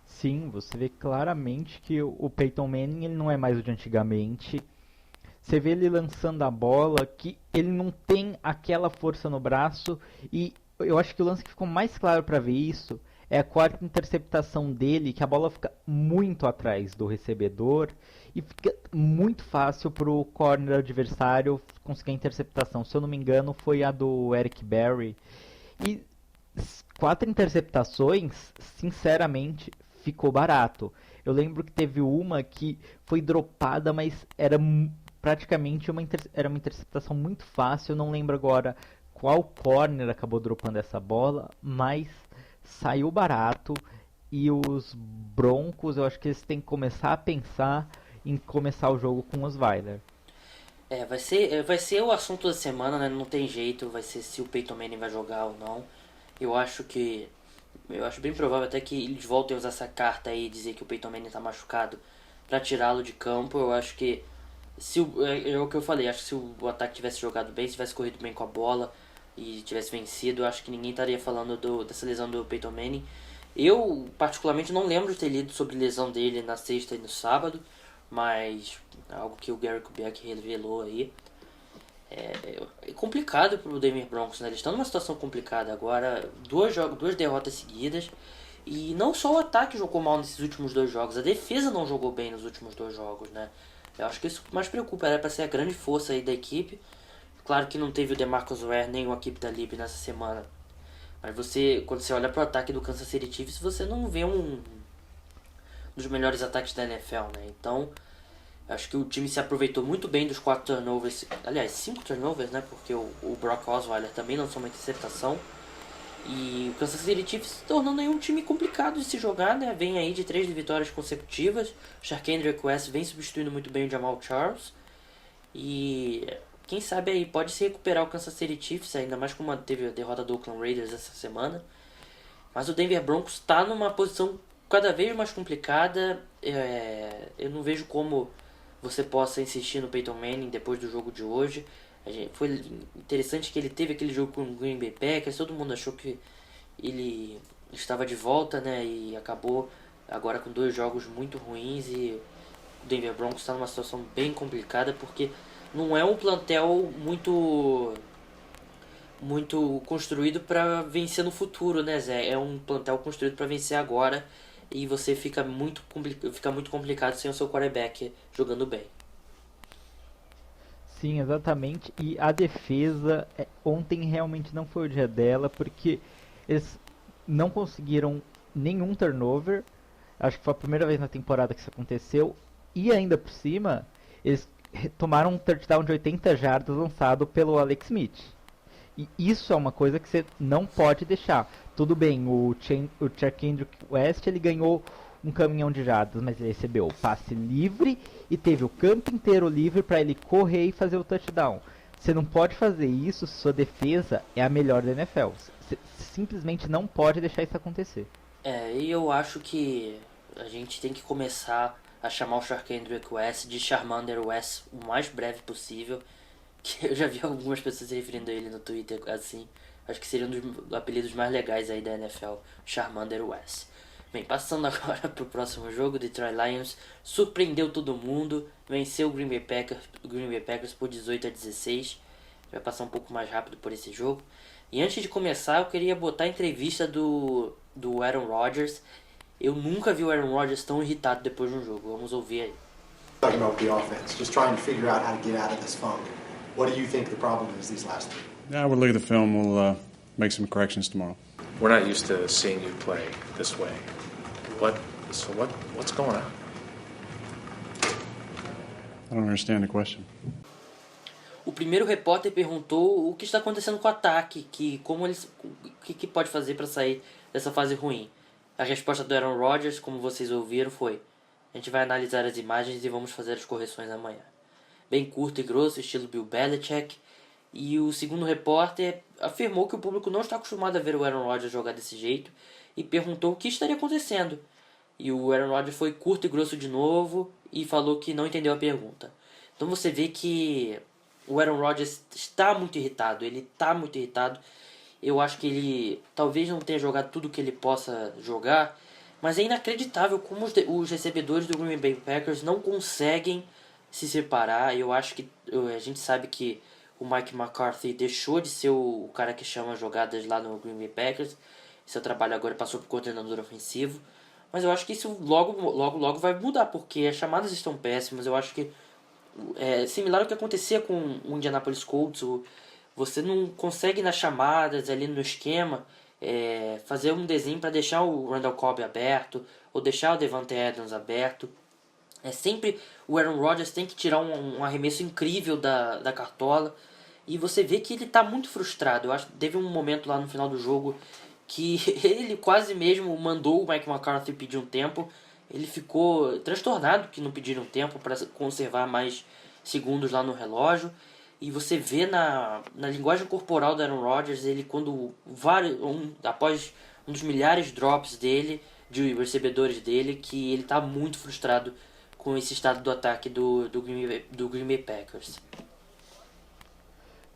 Sim, você vê claramente que o Peyton Manning ele não é mais o de antigamente. Você vê ele lançando a bola, que ele não tem aquela força no braço. E eu acho que o lance que ficou mais claro para ver isso é a quarta interceptação dele, que a bola fica muito atrás do recebedor e fica muito fácil para o corner adversário conseguir a interceptação. Se eu não me engano, foi a do Eric Berry. E 4 interceptações, sinceramente, ficou barato. Eu lembro que teve uma que foi dropada, mas era praticamente uma interceptação muito fácil. Eu não lembro agora qual corner acabou dropando essa bola, mas saiu barato. E os Broncos, eu acho que eles têm que começar a pensar em começar o jogo com os Osweiler. Vai ser o assunto da semana, né? Não tem jeito, vai ser se o Peyton Manning vai jogar ou não. Eu acho bem provável até que eles voltem a usar essa carta aí e dizer que o Peyton Manning tá machucado pra tirá-lo de campo. Eu acho que é o que eu falei, acho que se o ataque tivesse jogado bem, se tivesse corrido bem com a bola e tivesse vencido, eu acho que ninguém estaria falando dessa lesão do Peyton Manning. Eu, particularmente, não lembro de ter lido sobre lesão dele na sexta e no sábado, mas algo que o Gary Kubiak revelou aí. É complicado pro Denver Broncos, né? Eles estão numa situação complicada agora, duas derrotas seguidas, e não só o ataque jogou mal nesses últimos 2 jogos, a defesa não jogou bem nos últimos 2 jogos, né? Eu acho que isso mais preocupa, era para ser a grande força aí da equipe. Claro que não teve o DeMarcus Ware nem o Aqib Talib nessa semana, mas quando você olha pro ataque do Kansas City Chiefs, você não vê um dos melhores ataques da NFL, né? Então, acho que o time se aproveitou muito bem dos 4 turnovers, aliás, 5 turnovers, né? Porque o Brock Osweiler também lançou uma interceptação. E o Kansas City Chiefs se tornando aí um time complicado de se jogar, né? Vem aí de 3 vitórias consecutivas. O Charkandrick West vem substituindo muito bem o Jamal Charles. E quem sabe aí pode se recuperar o Kansas City Chiefs, ainda mais como teve a derrota do Oakland Raiders essa semana. Mas o Denver Broncos está numa posição cada vez mais complicada. Eu não vejo como você possa insistir no Peyton Manning depois do jogo de hoje. Foi interessante que ele teve aquele jogo com o Green Bay Packers, todo mundo achou que ele estava de volta, né? E acabou agora com 2 jogos muito ruins, e o Denver Broncos está numa situação bem complicada, porque não é um plantel muito construído para vencer no futuro, né, Zé? É um plantel construído para vencer agora, e você fica muito complicado sem o seu quarterback jogando bem. Sim, exatamente. E a defesa, ontem realmente não foi o dia dela, porque eles não conseguiram nenhum turnover. Acho que foi a primeira vez na temporada que isso aconteceu. E ainda por cima, eles tomaram um touchdown de 80 jardas lançado pelo Alex Smith. E isso é uma coisa que você não pode deixar. Tudo bem, o Charkandrick West ele ganhou um caminhão de jardas, mas ele recebeu o passe livre e teve o campo inteiro livre para ele correr e fazer o touchdown. Você não pode fazer isso se sua defesa é a melhor da NFL. Você simplesmente não pode deixar isso acontecer. E eu acho que a gente tem que começar a chamar o Charkandrick West de Charmander West o mais breve possível, que eu já vi algumas pessoas se referindo a ele no Twitter assim. Acho que seria um dos apelidos mais legais aí da NFL, Charmander West. Bem, passando agora para o próximo jogo, Detroit Lions surpreendeu todo mundo, venceu o Green Bay Packers por 18-16. Vai passar um pouco mais rápido por esse jogo. E antes de começar, eu queria botar a entrevista do Aaron Rodgers. Eu nunca vi o Aaron Rodgers tão irritado depois de um jogo. Vamos ouvir aí. Talking about the offense, just trying to figure out how to get out of this funk. What do you think the problem is these last three? Yeah, we'll look at the film. We'll make some corrections tomorrow. We're not used to seeing you play this way. What's going on? I don't understand the question. O primeiro repórter perguntou o que está acontecendo com o ataque, o que pode fazer para sair dessa fase ruim. A resposta do Aaron Rodgers, como vocês ouviram, foi: a gente vai analisar as imagens e vamos fazer as correções amanhã. Bem curto e grosso, estilo Bill Belichick. E o segundo repórter afirmou que o público não está acostumado a ver o Aaron Rodgers jogar desse jeito e perguntou o que estaria acontecendo. E o Aaron Rodgers foi curto e grosso de novo e falou que não entendeu a pergunta. Então você vê que o Aaron Rodgers está muito irritado. Ele está muito irritado. Eu acho que ele talvez não tenha jogado tudo que ele possa jogar, mas é inacreditável como os recebedores do Green Bay Packers não conseguem se separar. Eu acho que a gente sabe que o Mike McCarthy deixou de ser o cara que chama jogadas lá no Green Bay Packers. Seu trabalho agora passou para o coordenador ofensivo. Mas eu acho que isso logo vai mudar, porque as chamadas estão péssimas. Eu acho que é similar ao que acontecia com o Indianapolis Colts. Você não consegue nas chamadas ali no esquema fazer um desenho para deixar o Randall Cobb aberto ou deixar o Devante Adams aberto. É sempre o Aaron Rodgers tem que tirar um arremesso incrível da cartola. E você vê que ele está muito frustrado. Eu acho que teve um momento lá no final do jogo que ele quase mesmo mandou o Mike McCarthy pedir um tempo. Ele ficou transtornado que não pediram tempo para conservar mais segundos lá no relógio. E você vê na linguagem corporal do Aaron Rodgers, ele após um dos milhares de drops dele, de recebedores dele, que ele está muito frustrado com esse estado do ataque do Green Bay Packers.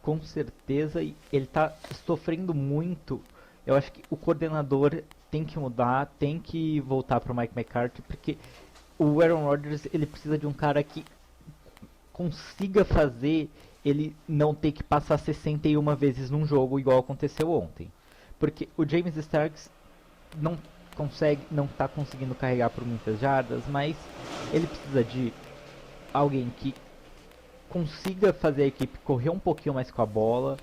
Com certeza, ele está sofrendo muito. Eu acho que o coordenador tem que mudar, tem que voltar para o Mike McCarthy, porque o Aaron Rodgers ele precisa de um cara que consiga fazer ele não ter que passar 61 vezes num jogo igual aconteceu ontem. Porque o James Starks não está conseguindo carregar por muitas jardas, mas ele precisa de alguém que consiga fazer a equipe correr um pouquinho mais com a bola,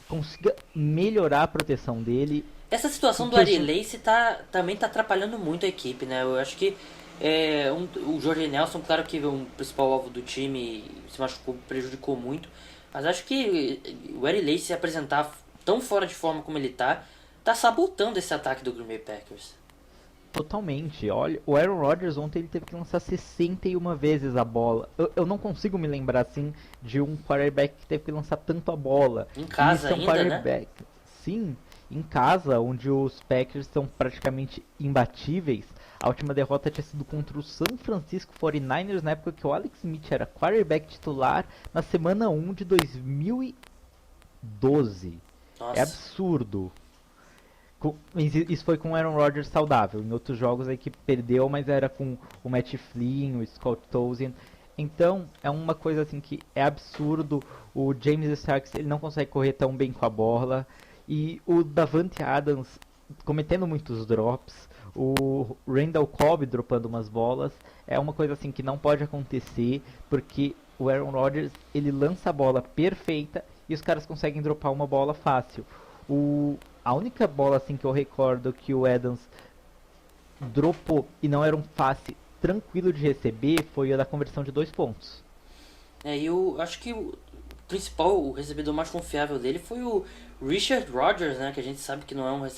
consiga melhorar a proteção dele. Essa situação do Ari Lace também está atrapalhando muito a equipe, né? Eu acho que o Jorge Nelson, claro que o principal alvo do time se machucou, prejudicou muito, mas acho que o Ari Lace se apresentar tão fora de forma como ele tá sabotando esse ataque do Green Bay Packers. Totalmente. Olha, o Aaron Rodgers ontem ele teve que lançar 61 vezes a bola. Eu não consigo me lembrar assim de um quarterback que teve que lançar tanto a bola. Em casa ainda, quarterback, né? Sim, em casa, onde os Packers são praticamente imbatíveis. A última derrota tinha sido contra o San Francisco 49ers, na época que o Alex Smith era quarterback titular, na semana 1 de 2012. Nossa. É absurdo. Isso foi com o Aaron Rodgers saudável. Em outros jogos a equipe perdeu, mas era com o Matt Flynn, o Scott Tolzien. Então é uma coisa assim que é absurdo. O James Starks ele não consegue correr tão bem com a bola. E o Davante Adams cometendo muitos drops. O Randall Cobb dropando umas bolas. É uma coisa assim que não pode acontecer, porque o Aaron Rodgers ele lança a bola perfeita e os caras conseguem dropar uma bola fácil. A única bola assim que eu recordo que o Adams dropou e não era um passe tranquilo de receber foi a da conversão de 2 pontos. E eu acho que o principal, o recebedor mais confiável dele foi o Richard Rodgers, né? Que a gente sabe que não é um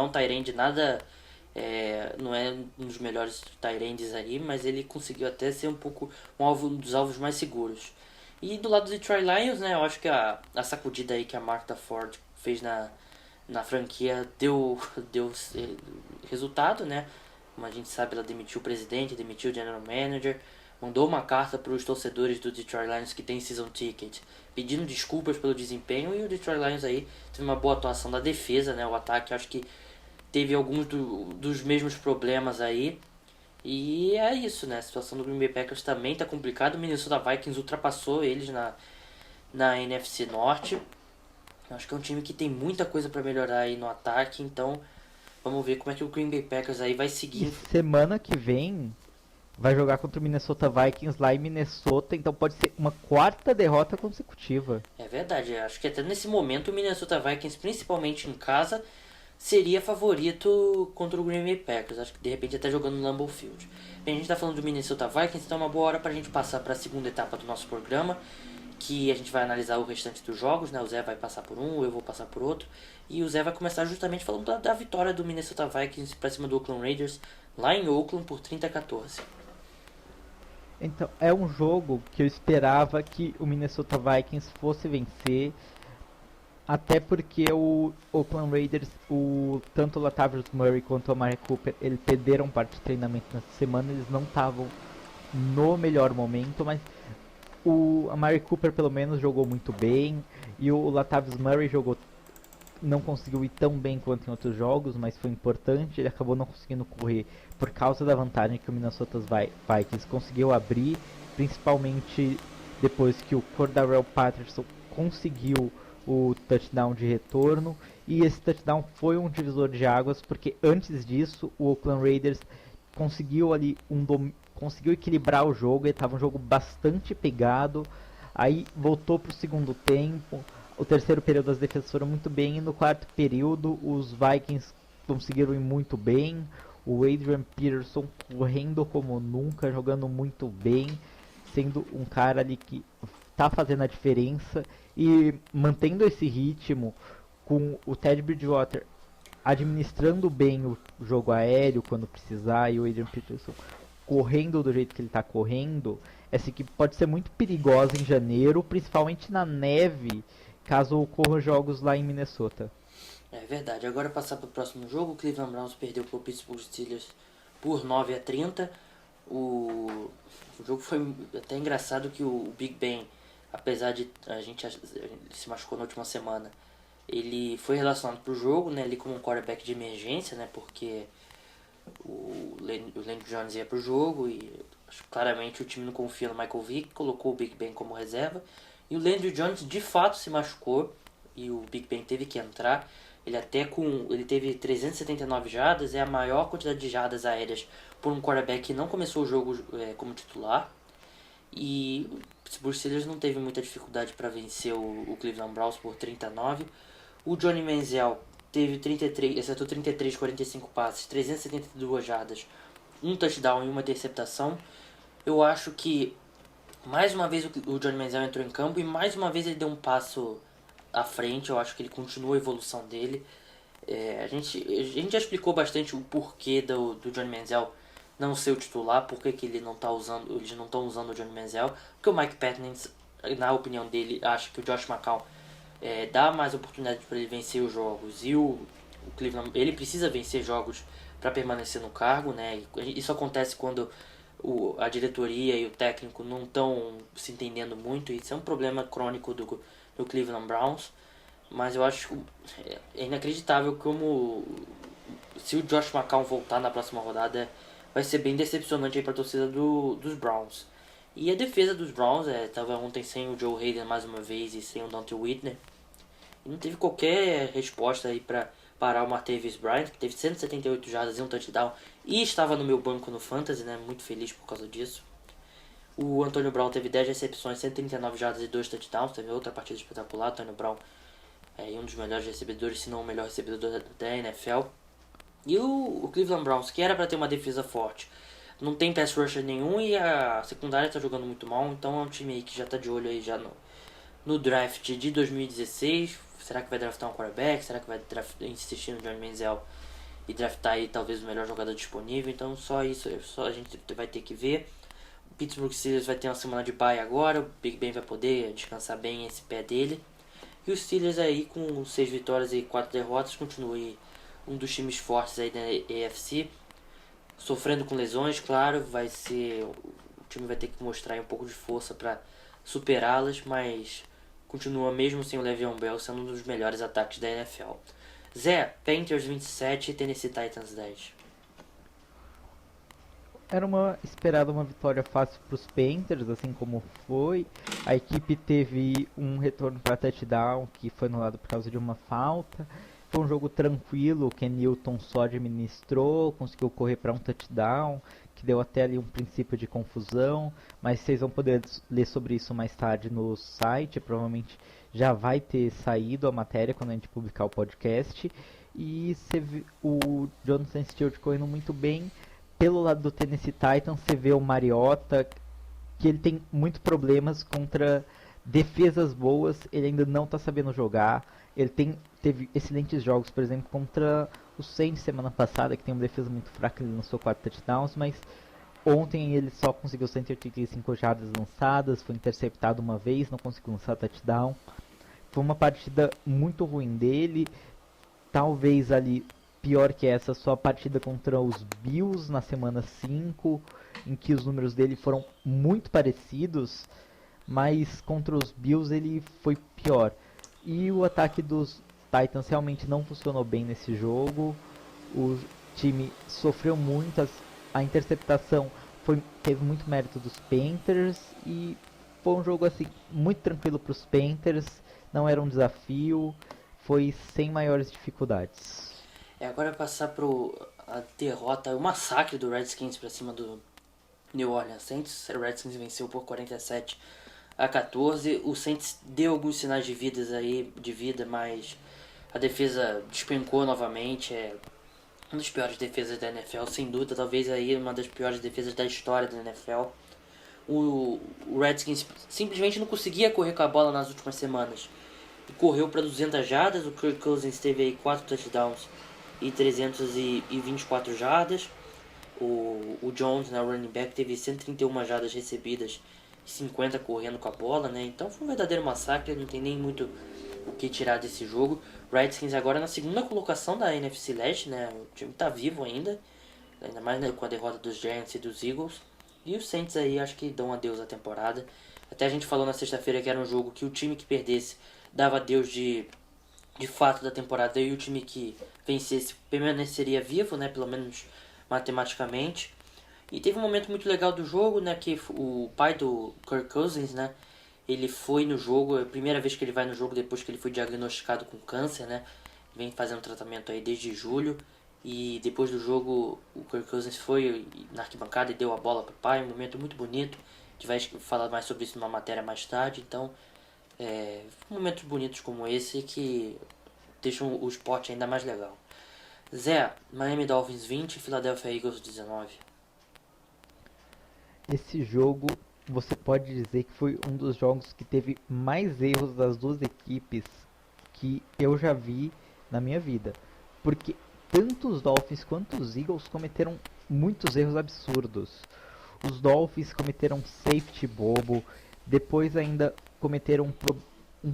tight end nada, não é um dos melhores tight ends aí, mas ele conseguiu até ser um dos alvos mais seguros. E do lado do Detroit Lions, né? Eu acho que a sacudida aí que a Martha Ford fez na franquia deu resultado, né? Como a gente sabe, ela demitiu o presidente, demitiu o general manager, mandou uma carta para os torcedores do Detroit Lions que tem season ticket, pedindo desculpas pelo desempenho, e o Detroit Lions aí teve uma boa atuação da defesa, né? O ataque acho que teve alguns dos mesmos problemas aí. E é isso, né? A situação do Green Bay Packers também tá complicada. O Minnesota Vikings ultrapassou eles na NFC Norte. Acho que é um time que tem muita coisa para melhorar aí no ataque, então vamos ver como é que o Green Bay Packers aí vai seguir. E semana que vem vai jogar contra o Minnesota Vikings lá em Minnesota, então pode ser uma 4ª derrota consecutiva. É verdade, acho que até nesse momento o Minnesota Vikings, principalmente em casa, seria favorito contra o Green Bay Packers. Acho que de repente até jogando no Lambeau Field. Bem, a gente está falando do Minnesota Vikings, então é uma boa hora para a gente passar para a segunda etapa do nosso programa, que a gente vai analisar o restante dos jogos, né? O Zé vai passar por um, eu vou passar por outro, e o Zé vai começar justamente falando da vitória do Minnesota Vikings para cima do Oakland Raiders, lá em Oakland, por 30-14. Então, é um jogo que eu esperava que o Minnesota Vikings fosse vencer, até porque o Oakland Raiders, tanto o Latavius Murray quanto o Amari Cooper, eles perderam parte de treinamento nessa semana, eles não estavam no melhor momento, mas o Amari Cooper pelo menos jogou muito bem, e o Latavius Murray não conseguiu ir tão bem quanto em outros jogos, mas foi importante, ele acabou não conseguindo correr por causa da vantagem que o Minnesota Vikings conseguiu abrir, principalmente depois que o Cordarrelle Patterson conseguiu o touchdown de retorno, e esse touchdown foi um divisor de águas, porque antes disso o Oakland Raiders conseguiu ali conseguiu equilibrar o jogo, ele estava um jogo bastante pegado, aí voltou para o segundo tempo, o terceiro período as defesas foram muito bem, e no quarto período os Vikings conseguiram ir muito bem, o Adrian Peterson correndo como nunca, jogando muito bem, sendo um cara ali que está fazendo a diferença, e mantendo esse ritmo, com o Ted Bridgewater administrando bem o jogo aéreo quando precisar, e o Adrian Peterson correndo do jeito que ele está correndo, essa equipe pode ser muito perigosa em janeiro, principalmente na neve, caso ocorram jogos lá em Minnesota. É verdade. Agora passar para o próximo jogo, o Cleveland Browns perdeu para o Pittsburgh Steelers por 9-30. O jogo foi até engraçado que o Big Ben, apesar de ele se machucou na última semana, ele foi relacionado para o jogo, né, ali como um quarterback de emergência, né, porque o Landry Jones ia para o jogo e claramente o time não confia no Michael Vick, colocou o Big Ben como reserva, e o Landry Jones de fato se machucou e o Big Ben teve que entrar. Ele teve 379 jardas, é a maior quantidade de jardas aéreas por um quarterback que não começou o jogo como titular. E o Pittsburgh Steelers não teve muita dificuldade para vencer o Cleveland Browns por 39. O Johnny Manziel acertou 33, 45 passes, 372 jardas, um touchdown e uma interceptação. Eu acho que mais uma vez o Johnny Manziel entrou em campo e mais uma vez ele deu um passo à frente. Eu acho que ele continua a evolução dele. A gente já explicou bastante o porquê do Johnny Manziel não ser o titular, porque que eles não estão usando o Johnny Manziel, porque o Mike Pettine, na opinião dele, acha que o Josh McCown dá mais oportunidade para ele vencer os jogos, e o Cleveland, ele precisa vencer jogos para permanecer no cargo, né? Isso acontece quando a diretoria e o técnico não estão se entendendo muito, e isso é um problema crônico do Cleveland Browns. Mas eu acho inacreditável como, se o Josh McCown voltar na próxima rodada, vai ser bem decepcionante para a torcida dos Browns. E a defesa dos Browns estava ontem sem o Joe Hayden mais uma vez e sem o Dante Whitner, e não teve qualquer resposta aí para parar o Martavis Bryant, que teve 178 jardas e um touchdown e estava no meu banco no Fantasy, né? Muito feliz por causa disso. O Antonio Brown teve 10 recepções, 139 jardas e 2 touchdowns, teve outra partida espetacular. Antonio Brown um dos melhores recebedores, se não o melhor recebedor da NFL. E o Cleveland Browns, que era para ter uma defesa forte, não tem pass rusher nenhum e a secundária está jogando muito mal. Então é um time aí que já está de olho aí já no draft de 2016. Será que vai draftar um quarterback? Será que vai insistir no Johnny Manziel e draftar aí talvez o melhor jogador disponível? Então só isso, só a gente vai ter que ver. O Pittsburgh Steelers vai ter uma semana de bye agora, o Big Ben vai poder descansar bem esse pé dele. E os Steelers aí com 6 vitórias e 4 derrotas continua aí um dos times fortes aí da AFC, sofrendo com lesões, claro, o time vai ter que mostrar aí um pouco de força para superá-las, mas continua mesmo sem o Le'Veon Bell sendo um dos melhores ataques da NFL. Zé, Panthers 27 e Tennessee Titans 10. Era esperada uma vitória fácil para os Panthers, assim como foi. A equipe teve um retorno para touchdown que foi anulado por causa de uma falta. Foi um jogo tranquilo, o Ken Newton só administrou, conseguiu correr para um touchdown. que deu até ali um princípio de confusão, mas vocês vão poder ler sobre isso mais tarde no site, provavelmente já vai ter saído a matéria quando a gente publicar o podcast. E o Jonathan Stewart correndo muito bem. Pelo lado do Tennessee Titans, você vê o Mariota, que ele tem muitos problemas contra defesas boas, ele ainda não está sabendo jogar. Ele teve excelentes jogos, por exemplo, contra o Saints semana passada, que tem uma defesa muito fraca, ele lançou 4 touchdowns, mas ontem ele só conseguiu 185 jardas lançadas, foi interceptado uma vez, não conseguiu lançar touchdown. Foi uma partida muito ruim dele, talvez ali pior que essa, só a partida contra os Bills na semana 5, em que os números dele foram muito parecidos, mas contra os Bills ele foi pior. E o ataque dos Titans realmente não funcionou bem nesse jogo. O time sofreu muito, a interceptação teve muito mérito dos Panthers e foi um jogo assim muito tranquilo para os Panthers, não era um desafio, foi sem maiores dificuldades. Agora passar a derrota, o massacre do Redskins para cima do New Orleans Saints. O Redskins venceu por 47-14. O Saints deu alguns sinais de vida, mas a defesa despencou novamente. É uma das piores defesas da NFL, sem dúvida, talvez aí uma das piores defesas da história da NFL. O Redskins simplesmente não conseguia correr com a bola nas últimas semanas. Correu para 200 jardas, o Kirk Cousins teve aí 4 touchdowns e 324 jardas. O Jones, o running back, teve 131 jardas recebidas e 50 correndo com a bola, né? Então foi um verdadeiro massacre, não tem nem muito o que tirar desse jogo. Redskins agora na segunda colocação da NFC Leste, né? O time tá vivo ainda mais, né, com a derrota dos Giants e dos Eagles. E os Saints aí acho que dão adeus à temporada. Até a gente falou na sexta-feira que era um jogo que o time que perdesse dava adeus de fato da temporada, e o time que vencesse permaneceria vivo, né, pelo menos matematicamente. E teve um momento muito legal do jogo, né, que o pai do Kirk Cousins, né, ele foi no jogo, é a primeira vez que ele vai no jogo depois que ele foi diagnosticado com câncer, né, vem fazendo tratamento aí desde julho, e depois do jogo o Kirk Cousins foi na arquibancada e deu a bola pro pai, um momento muito bonito, a gente vai falar mais sobre isso numa matéria mais tarde. Então momentos bonitos como esse que deixam o esporte ainda mais legal. Zé, Miami Dolphins 20, Philadelphia Eagles 19. Esse jogo você pode dizer que foi um dos jogos que teve mais erros das duas equipes que eu já vi na minha vida, porque tanto os Dolphins quanto os Eagles cometeram muitos erros absurdos. Os Dolphins cometeram safety bobo, depois ainda cometeram um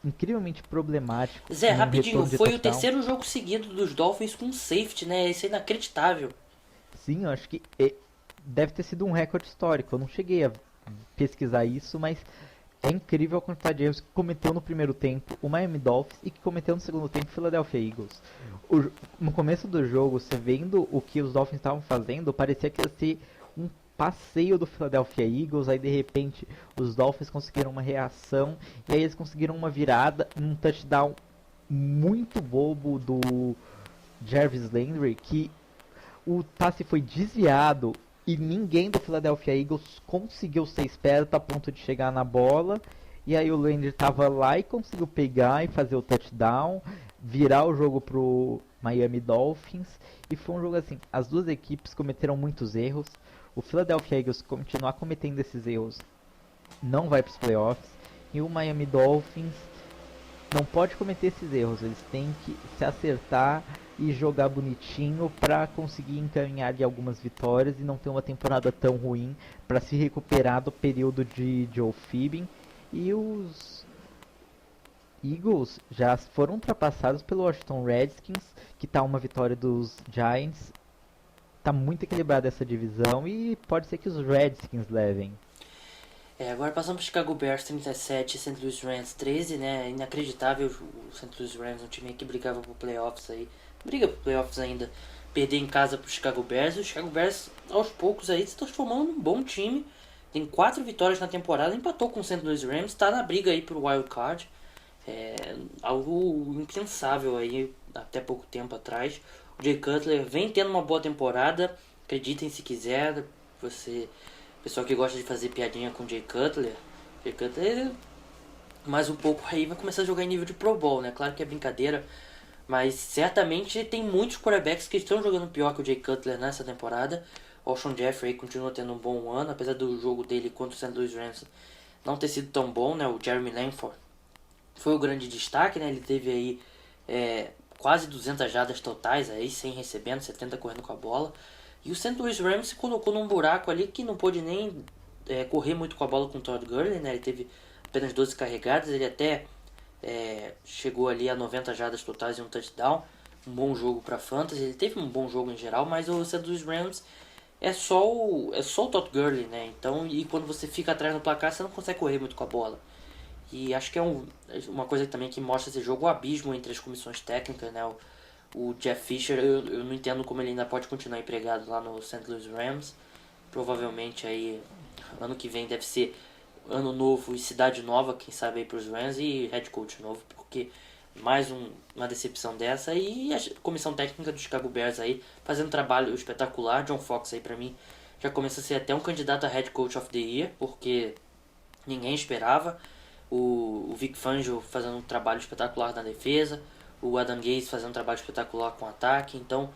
incrivelmente problemático. Zé, rapidinho, foi o touchdown. terceiro jogo seguido dos Dolphins com safety, né? Isso é inacreditável. Sim, eu acho que deve ter sido um recorde histórico. Eu não cheguei a pesquisar isso, mas é incrível a quantidade de erros que cometeu no primeiro tempo o Miami Dolphins e que cometeu no segundo tempo o Philadelphia Eagles. No começo do jogo, você vendo o que os Dolphins estavam fazendo, parecia que ia ser um passeio do Philadelphia Eagles, aí de repente os Dolphins conseguiram uma reação e aí eles conseguiram uma virada num touchdown muito bobo do Jarvis Landry, que o passe foi desviado e ninguém do Philadelphia Eagles conseguiu ser esperto a ponto de chegar na bola, e aí o Landry tava lá e conseguiu pegar e fazer o touchdown, virar o jogo pro Miami Dolphins, e foi um jogo assim, as duas equipes cometeram muitos erros. O Philadelphia Eagles continuar cometendo esses erros não vai para os playoffs, e o Miami Dolphins não pode cometer esses erros, eles têm que se acertar e jogar bonitinho para conseguir encaminhar de algumas vitórias e não ter uma temporada tão ruim, para se recuperar do período de Joe Philbin. E os Eagles já foram ultrapassados pelo Washington Redskins, que está uma vitória dos Giants. Tá muito equilibrada essa divisão e pode ser que os Redskins levem. Agora passamos para Chicago Bears 37, St. Louis Rams 13, né? Inacreditável o St. Louis Rams, um time que brigava por playoffs aí. Briga por playoffs ainda. Perder em casa pro Chicago Bears. O Chicago Bears, aos poucos aí, se transformando num bom time. Tem 4 vitórias na temporada, empatou com o St. Louis Rams, tá na briga aí pro Wild Card. Algo impensável aí até pouco tempo atrás. O Jay Cutler vem tendo uma boa temporada, acreditem se quiser, pessoal que gosta de fazer piadinha com Jay Cutler, mais um pouco aí vai começar a jogar em nível de Pro Bowl, né? Claro que é brincadeira, mas certamente tem muitos quarterbacks que estão jogando pior que o Jay Cutler nessa temporada. O Alshon Jeffrey continua tendo um bom ano, apesar do jogo dele contra o St. Louis Rams não ter sido tão bom, né? O Jeremy Langford foi o grande destaque, né? Ele teve aí quase 200 jardas totais, aí, sem recebendo, 70 correndo com a bola. E o St. Louis Rams se colocou num buraco ali que não pôde nem correr muito com a bola com o Todd Gurley, né? Ele teve apenas 12 carregadas, ele até chegou ali a 90 jardas totais e um touchdown. Um bom jogo para fantasy, ele teve um bom jogo em geral, mas o St. Louis Rams é só o Todd Gurley, né? Então, e quando você fica atrás no placar, você não consegue correr muito com a bola. E acho que é uma coisa também que mostra esse jogo, o abismo entre as comissões técnicas, né? O Jeff Fisher, eu não entendo como ele ainda pode continuar empregado lá no St. Louis Rams. Provavelmente aí, ano que vem deve ser ano novo e cidade nova, quem sabe aí pros Rams, e head coach novo, porque mais uma decepção dessa. E a comissão técnica do Chicago Bears aí fazendo um trabalho espetacular. John Fox aí pra mim já começa a ser até um candidato a head coach of the year, porque ninguém esperava. O Vic Fangio fazendo um trabalho espetacular na defesa, o Adam Gase fazendo um trabalho espetacular com o ataque. Então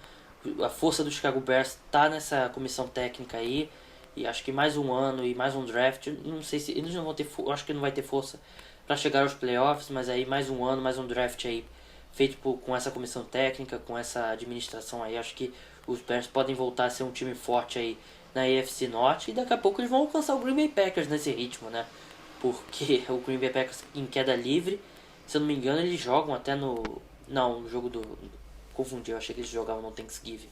a força do Chicago Bears está nessa comissão técnica aí, e acho que mais um ano e mais um draft, não sei se eles não vão ter, acho que não vai ter força para chegar aos playoffs, mas aí mais um ano, mais um draft aí feito com essa comissão técnica, com essa administração aí, acho que os Bears podem voltar a ser um time forte aí na AFC Norte, e daqui a pouco eles vão alcançar o Green Bay Packers nesse ritmo, né? Porque o Green Bay Packers em queda livre, se eu não me engano, eles jogam até no jogo do... Confundi, eu achei que eles jogavam no Thanksgiving.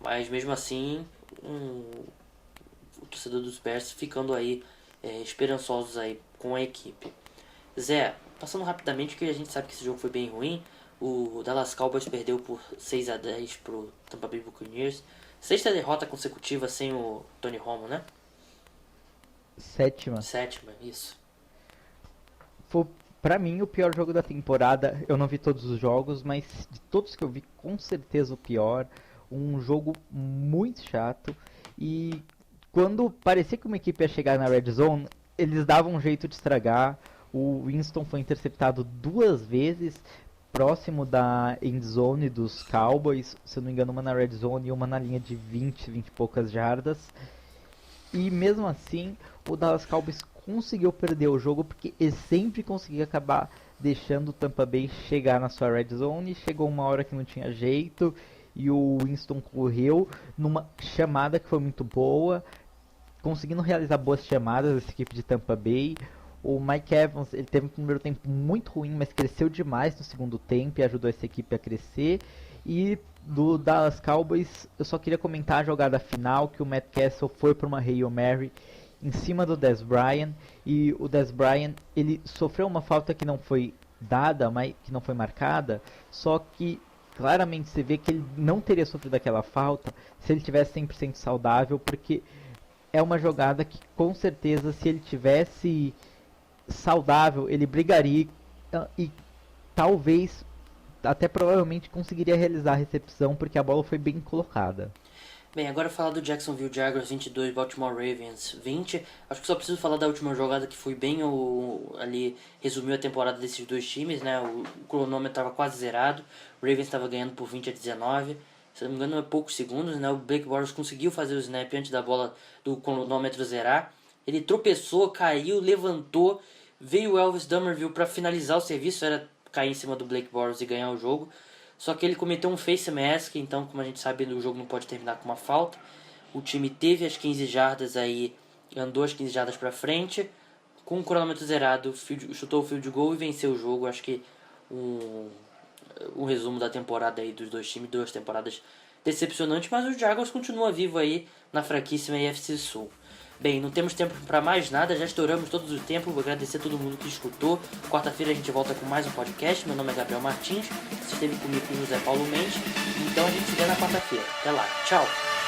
Mas mesmo assim, o torcedor dos Bears ficando aí esperançosos aí com a equipe. Zé, passando rapidamente, que a gente sabe que esse jogo foi bem ruim. O Dallas Cowboys perdeu por 6-10 pro Tampa Bay Buccaneers. 6ª derrota consecutiva sem o Tony Romo, né? Sétima, isso. Foi, pra mim, o pior jogo da temporada. Eu não vi todos os jogos, mas de todos que eu vi, com certeza o pior. Um jogo muito chato. E quando parecia que uma equipe ia chegar na Red Zone, eles davam um jeito de estragar. O Winston foi interceptado 2 vezes próximo da end zone dos Cowboys. Se eu não me engano, uma na Red Zone e uma na linha de 20 e poucas jardas. E mesmo assim, o Dallas Cowboys conseguiu perder o jogo, porque ele sempre conseguia acabar deixando o Tampa Bay chegar na sua red zone. Chegou uma hora que não tinha jeito e o Winston correu numa chamada que foi muito boa, conseguindo realizar boas chamadas essa equipe de Tampa Bay. O Mike Evans, ele teve um primeiro tempo muito ruim, mas cresceu demais no segundo tempo e ajudou essa equipe a crescer. E do Dallas Cowboys, eu só queria comentar a jogada final, que o Matt Castle foi para uma Hail Mary em cima do Dez Bryant, e o Dez Bryant, ele sofreu uma falta que não foi dada, mas que não foi marcada, só que claramente você vê que ele não teria sofrido aquela falta se ele tivesse 100% saudável, porque é uma jogada que com certeza, se ele tivesse saudável, ele brigaria e talvez até provavelmente conseguiria realizar a recepção, porque a bola foi bem colocada. Bem, agora falar do Jacksonville Jaguars 22, Baltimore Ravens 20. Acho que só preciso falar da última jogada, que foi bem ali, resumiu a temporada desses dois times, né? O cronômetro estava quase zerado, o Ravens estava ganhando por 20-19. Se não me engano, é poucos segundos, né? O Blake Bortles conseguiu fazer o snap antes da bola do cronômetro zerar. Ele tropeçou, caiu, levantou, veio o Elvis Dumervil para finalizar o serviço, era cair em cima do Blake Bortles e ganhar o jogo. Só que ele cometeu um face mask, então, como a gente sabe, o jogo não pode terminar com uma falta. O time teve as 15 jardas aí, andou as 15 jardas para frente, com o cronômetro zerado, chutou o field goal e venceu o jogo. Acho que um resumo da temporada aí dos dois times, 2 temporadas decepcionantes, mas o Jaguars continua vivo aí na fraquíssima AFC Sul. Bem, não temos tempo para mais nada, já estouramos todo o tempo. Vou agradecer a todo mundo que escutou. Quarta-feira a gente volta com mais um podcast. Meu nome é Gabriel Martins, você esteve comigo com o José Paulo Mendes. Então a gente se vê na quarta-feira. Até lá, tchau!